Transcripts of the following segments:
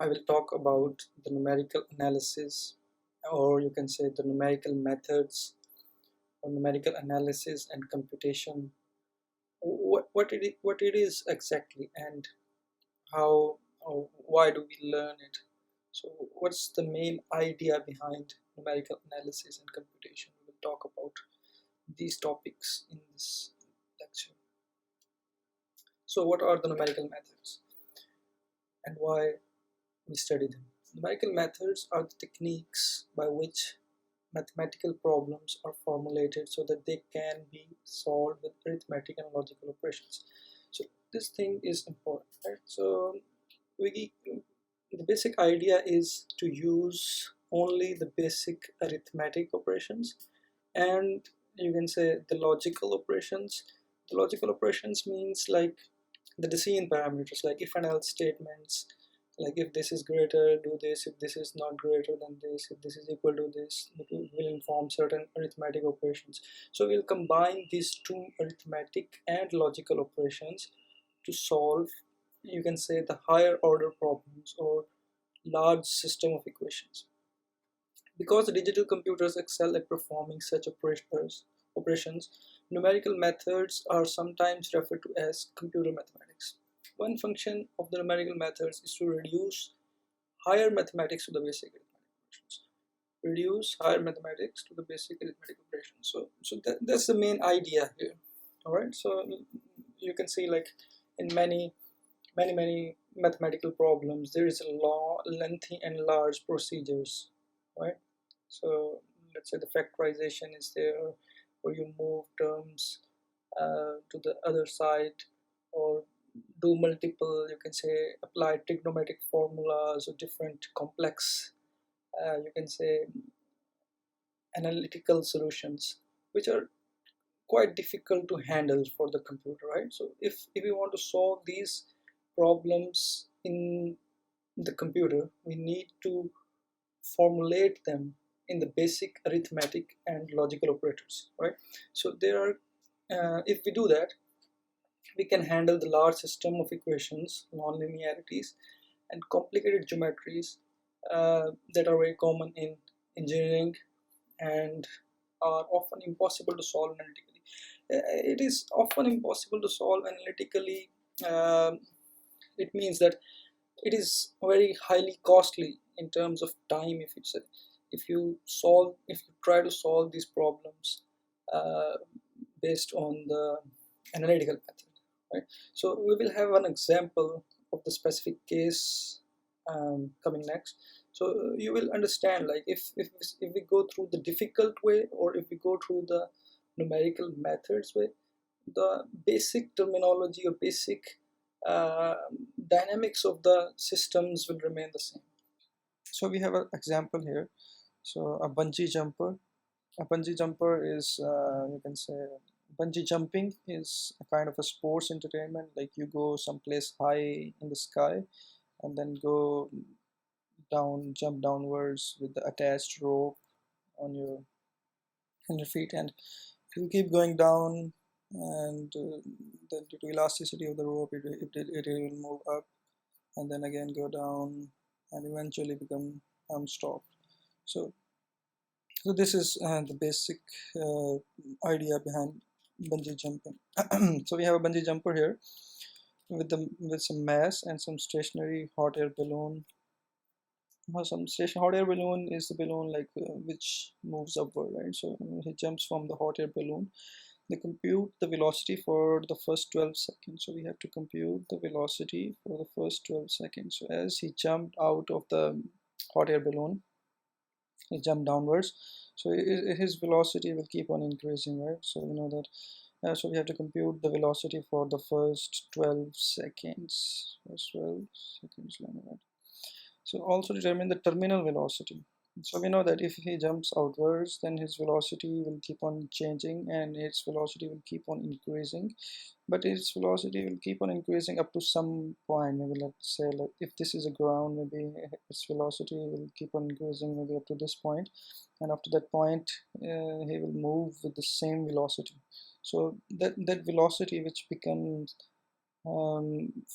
I will talk about the numerical analysis, or you can say the numerical methods, or numerical analysis and computation. What it is exactly, and how or why do we learn it? So what's the main idea behind numerical analysis and computation? We will talk about these topics in this lecture. So what are the numerical methods and why we study them? Numerical methods are the techniques by which mathematical problems are formulated so that they can be solved with arithmetic and logical operations. So this thing is important, right? So the basic idea is to use only the basic arithmetic operations, and you can say the logical operations. The logical operations means like the decision parameters, like if and else statements, like if this is greater, do this; if this is not greater than this, if this is equal to this, it will inform certain arithmetic operations. So we'll combine these two arithmetic and logical operations to solve, you can say, the higher order problems or large system of equations. Because digital computers excel at performing such operations, numerical methods are sometimes referred to as computer mathematics. One function of the numerical methods is to reduce higher mathematics to the basic arithmetic operations. Reduce higher mathematics to the basic arithmetic operations. That's the main idea here. All right. So you can see, like, in many mathematical problems, there is a lengthy and large procedures, right? So let's say the factorization is there, or you move terms to the other side, or do multiple, you can say, apply trigonometric formulas or different complex, you can say, analytical solutions, which are quite difficult to handle for the computer, right? So if we want to solve these problems in the computer, we need to formulate them in the basic arithmetic and logical operators, right? So there are, if we do that, we can handle the large system of equations, nonlinearities, and complicated geometries that are very common in engineering and are often impossible to solve analytically. It is often impossible to solve analytically. It means that it is very highly costly in terms of time. If you try to solve these problems uh, based on the analytical method, right? So we will have an example of the specific case coming next. So you will understand, like, if we go through the difficult way, or if we go through the numerical methods way, the basic terminology or basic uh, dynamics of the systems will remain the same. So we have an example here. So a bungee jumper. A bungee jumper is, you can say, bungee jumping is a kind of a sports entertainment. Like, you go someplace high in the sky and then go down, jump downwards with the attached rope on your feet, and you keep going down, and then due to elasticity of the rope, it will move up and then again go down and eventually become unstopped. So this is the basic idea behind bungee jumping. So we have a bungee jumper here with some mass and some stationary hot air balloon. Some station hot air balloon is the balloon, like, which moves upward, right? So he jumps from the hot air balloon. They compute the velocity for the first 12 seconds. So we have to compute the velocity for the first 12 seconds. So as he jumped out of the hot air balloon, he jumped downwards. So his velocity will keep on increasing, right? So we know that. So we have to compute the velocity for the first 12 seconds. First 12 seconds, right? So also determine the terminal velocity. So we know that if he jumps outwards, then his velocity will keep on changing and its velocity will keep on increasing. But its velocity will keep on increasing up to some point. Maybe let's say, like, if this is a ground, maybe its velocity will keep on increasing maybe up to this point, and after that point he will move with the same velocity. So that velocity, which becomes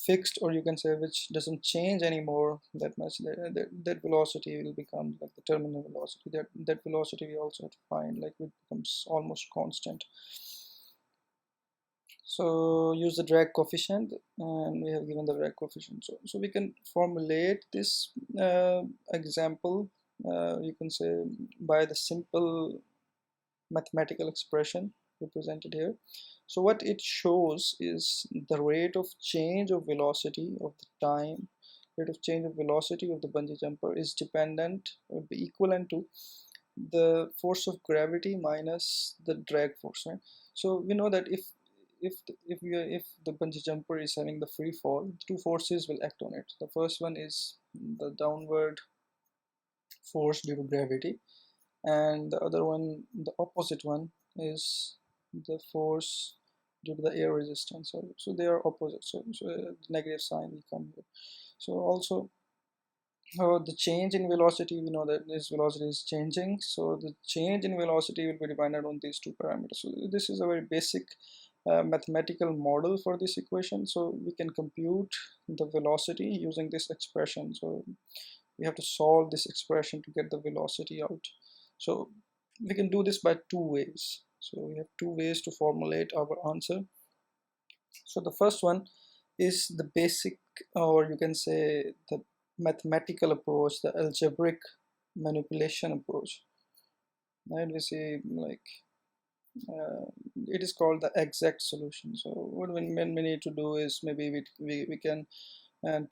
fixed, or you can say which doesn't change anymore that much, that velocity will become like the terminal velocity. That velocity we also have to find, like it becomes almost constant. So use the drag coefficient, and we have given the drag coefficient. So we can formulate this example, you can say, by the simple mathematical expression represented here. So what it shows is the rate of change of velocity of the time. Rate of change of velocity of the bungee jumper is dependent, would be equivalent to the force of gravity minus the drag force, right? So we know that if the bungee jumper is having the free fall, two forces will act on it. The first one is the downward force due to gravity, and the other one, the opposite one, is the force due to the air resistance. So they are opposite, so the negative sign will come here. So also the change in velocity, we know that this velocity is changing, so the change in velocity will be dependent on these two parameters. So this is a very basic mathematical model for this equation. So we can compute the velocity using this expression. So we have to solve this expression to get the velocity out. So we can do this by two ways. So we have two ways to formulate our answer. So the first one is the basic, or you can say the mathematical approach, the algebraic manipulation approach. Right? We see like it is called the exact solution. So what we need to do is maybe we can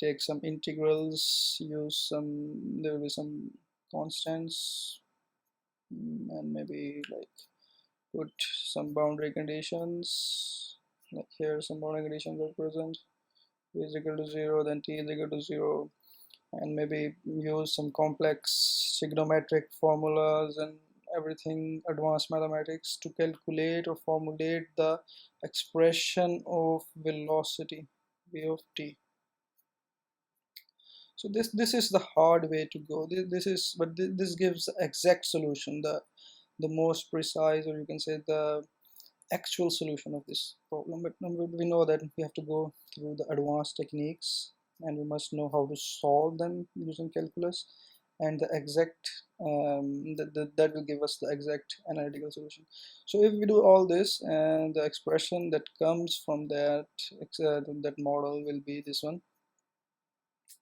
take some integrals, use some, there will be some constants, and maybe like put some boundary conditions, like here some boundary conditions are present. T is equal to 0, then t is equal to 0, and maybe use some complex trigonometric formulas and everything, advanced mathematics, to calculate or formulate the expression of velocity v of t. So this is the hard way to go. This gives the exact solution, the most precise, or you can say the actual solution of this problem. But we know that we have to go through the advanced techniques, and we must know how to solve them using calculus, and the exact that will give us the exact analytical solution. So if we do all this, and the expression that comes from that model will be this one.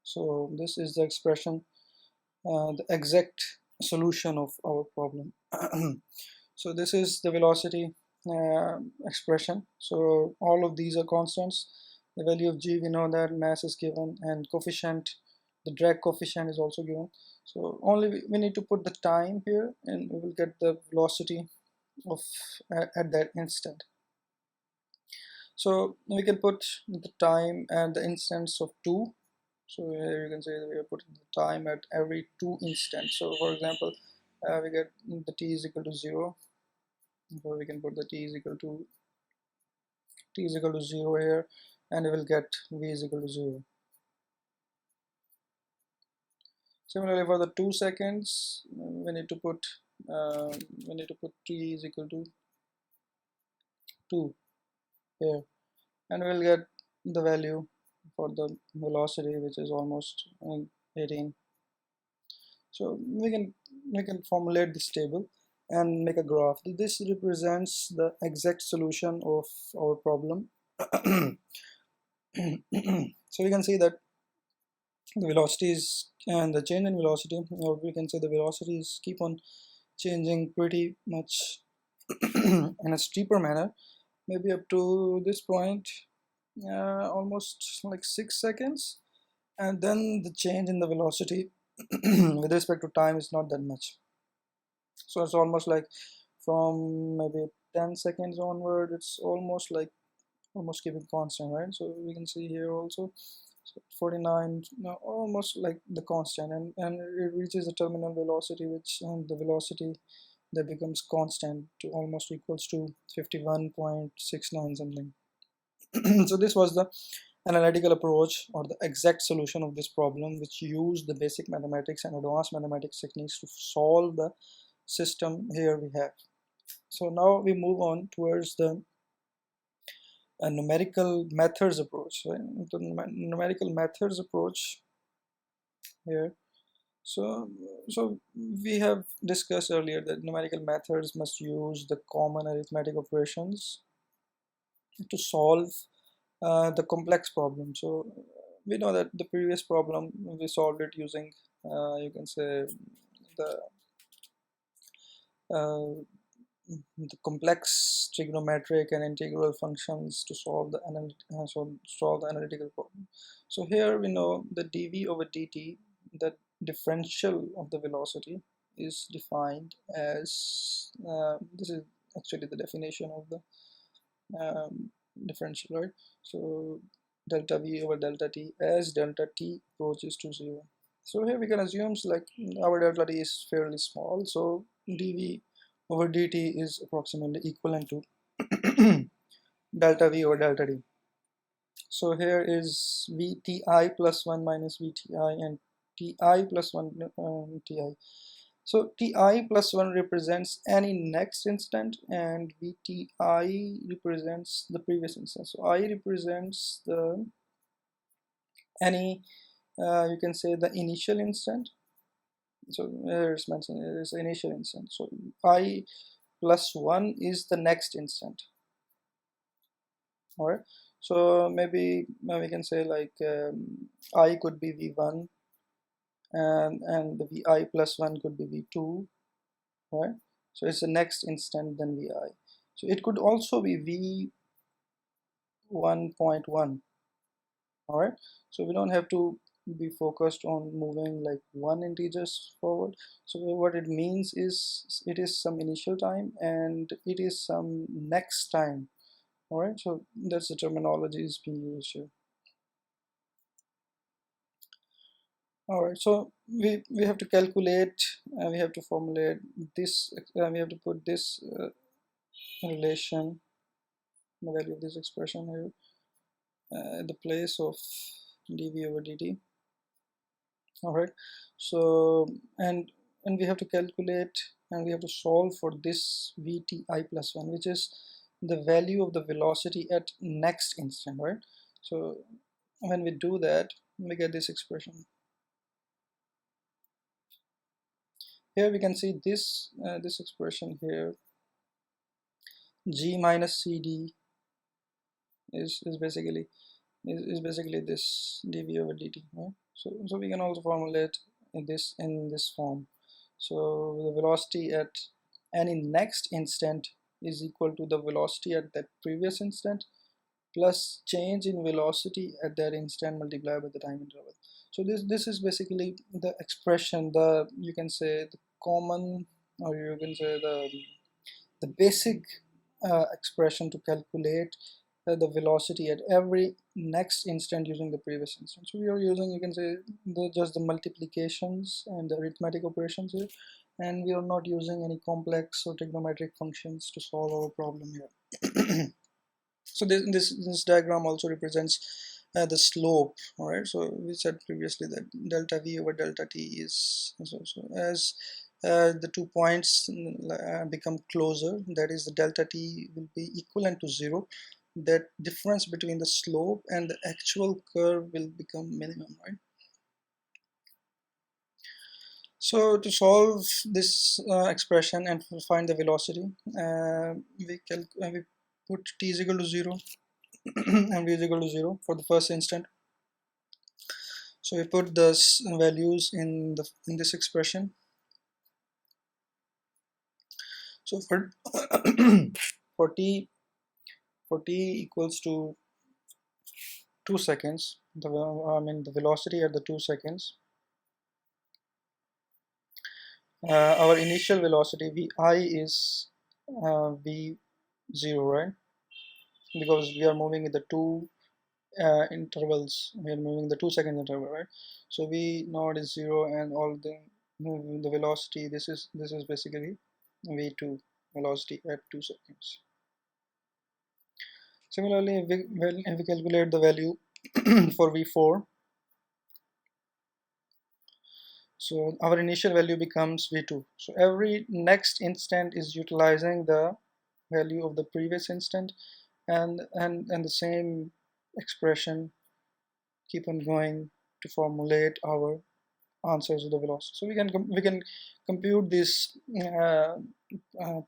So this is the expression, the exact solution of our problem. So this is the velocity expression. So all of these are constants. The value of g, we know that mass is given, and coefficient, the drag coefficient is also given. So only we need to put the time here, and we will get the velocity of at that instant. So we can put the time and the instance of 2. So here you can say that we are putting the time at every 2 instants. So for example, we get the t is equal to 0. So we can put the t is equal to 0 here, and we will get v is equal to 0. Similarly, for the 2 seconds, we need to put t is equal to 2 here, and we will get the value for the velocity, which is almost 18. So we can formulate this table and make a graph. This represents the exact solution of our problem. So we can see that the velocities and the change in velocity, or we can say the velocities keep on changing pretty much in a steeper manner, maybe up to this point, almost like 6 seconds, and then the change in the velocity with respect to time is not that much. So it's almost like from maybe 10 seconds onward, it's almost keeping constant, right? So we can see here also, so 49, no, almost like the constant, and it reaches the terminal velocity, which the velocity that becomes constant to almost equals to 51.69 something. So this was the analytical approach, or the exact solution of this problem, which used the basic mathematics and advanced mathematics techniques to solve the system here we have. So now we move on towards the a numerical methods approach, right? The numerical methods approach here. So we have discussed earlier that numerical methods must use the common arithmetic operations to solve the complex problem. So we know that the previous problem we solved it using you can say the uh, the complex trigonometric and integral functions to solve the analytical problem. So here we know the dv over dt, the differential of the velocity, is defined as this is actually the definition of the differential, right? So delta v over delta t as delta t approaches to 0. So here we can assume like our delta t is fairly small, so dv over dt is approximately equivalent to delta v over delta t. So here is vti plus 1 minus vti and ti plus 1 ti. So ti plus 1 represents any next instant and vti represents the previous instant. So I represents the any you can say the initial instant. So it's mentioned it is initial instant. So I plus 1 is the next instant. All right. So maybe we can say like I could be v1 and the vi plus 1 could be v2, right? So it's the next instant then vi. So it could also be v1.1. All right. So we don't have to be focused on moving like one integers forward. So what it means is it is some initial time and it is some next time. All right. So that's the terminology is being used here. All right. So we have to calculate. We have to formulate this. We have to put this relation, the value of this expression here, at the place of dv over dt. All right. So and we have to calculate and we have to solve for this vti plus 1, which is the value of the velocity at next instant, right? So when we do that, we get this expression. Here we can see this this expression here, g minus cd is basically basically this dv over dt, right? So we can also formulate in this form. So the velocity at any next instant is equal to the velocity at that previous instant plus change in velocity at that instant multiplied by the time interval. So this is basically the expression, the you can say the common, or you can say the basic expression to calculate the velocity at every next instant using the previous instant. So we are using, you can say, just the multiplications and the arithmetic operations here, and we are not using any complex or trigonometric functions to solve our problem here. So this diagram also represents the slope. All right, so we said previously that delta v over delta t is so as the 2 points become closer, that is the delta t will be equivalent to 0, that difference between the slope and the actual curve will become minimum, right? So to solve this expression and find the velocity, we put t is equal to 0 and v is equal to 0 for the first instant. So we put those values in this expression. So for for t equals to 2 seconds, the velocity at the 2 seconds, our initial velocity vi is v0, right? Because we are moving in the two intervals, we are moving the 2 second interval, right? So v naught is 0 and all the velocity, this is basically v2 velocity at 2 seconds. Similarly, if we calculate the value for v4, so our initial value becomes v2. So every next instant is utilizing the value of the previous instant, and the same expression keep on going to formulate our answers to the velocity. So we can compute this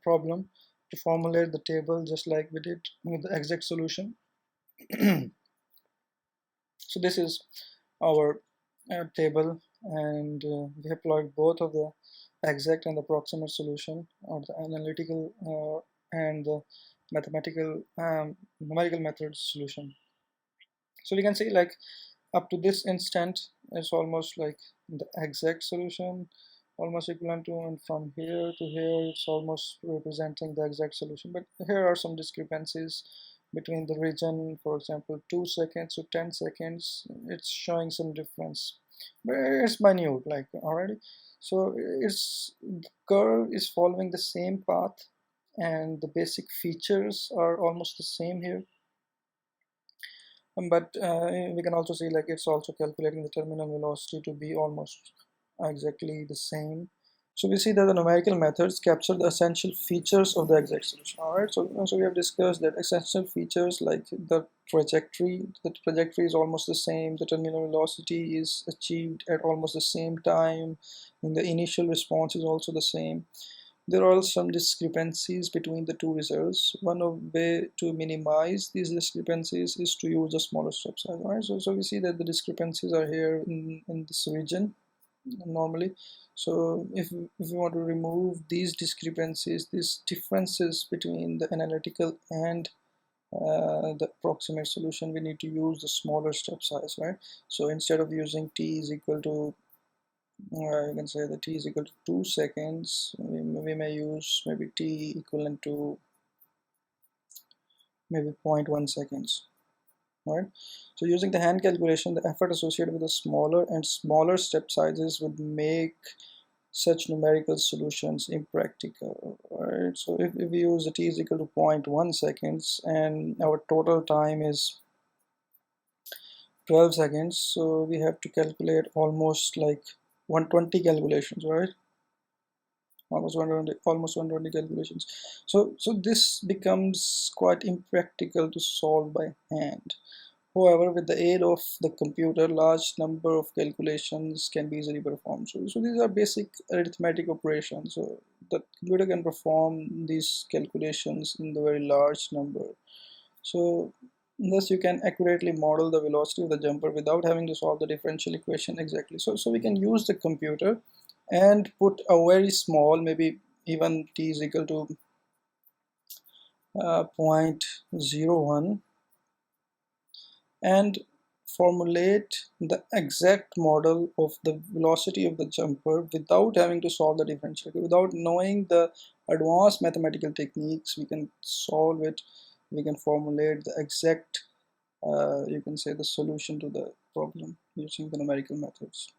problem to formulate the table just like we did with the exact solution. So this is our table, and we have plotted both of the exact and the approximate solution, or the analytical and the mathematical numerical methods solution. So we can see like up to this instant it's almost like the exact solution, almost equivalent to, and from here to here it's almost representing the exact solution. But here are some discrepancies between the region. For example, 2 seconds to 10 seconds, it's showing some difference, but it's minute, like already. So it's the curve is following the same path, and the basic features are almost the same here. But we can also see like it's also calculating the terminal velocity to be almost exactly the same. So we see that the numerical methods capture the essential features of the exact solution. All right, so we have discussed that essential features like the trajectory. The trajectory is almost the same. The terminal velocity is achieved at almost the same time, and the initial response is also the same. There are some discrepancies between the two results. One of way to minimize these discrepancies is to use a smaller step size. Right? So we see that the discrepancies are here in this region normally. So if we want to remove these discrepancies, these differences between the analytical and the approximate solution, we need to use the smaller step size, right? So instead of using t is equal to you can say that t is equal to 2 seconds, we may use maybe t equivalent to maybe 0.1 seconds, right? So using the hand calculation, the effort associated with the smaller and smaller step sizes would make such numerical solutions impractical, right? So if we use the t is equal to 0.1 seconds and our total time is 12 seconds, so we have to calculate almost like 120 calculations, right? Almost 120 calculations. So this becomes quite impractical to solve by hand. However, with the aid of the computer, large number of calculations can be easily performed. So these are basic arithmetic operations. So the computer can perform these calculations in the very large number. So thus you can accurately model the velocity of the jumper without having to solve the differential equation exactly. So we can use the computer and put a very small, maybe even t is equal to 0.01, and formulate the exact model of the velocity of the jumper without having to solve the differential. Without knowing the advanced mathematical techniques, we can solve it. We can formulate the exact you can say the solution to the problem using the numerical methods.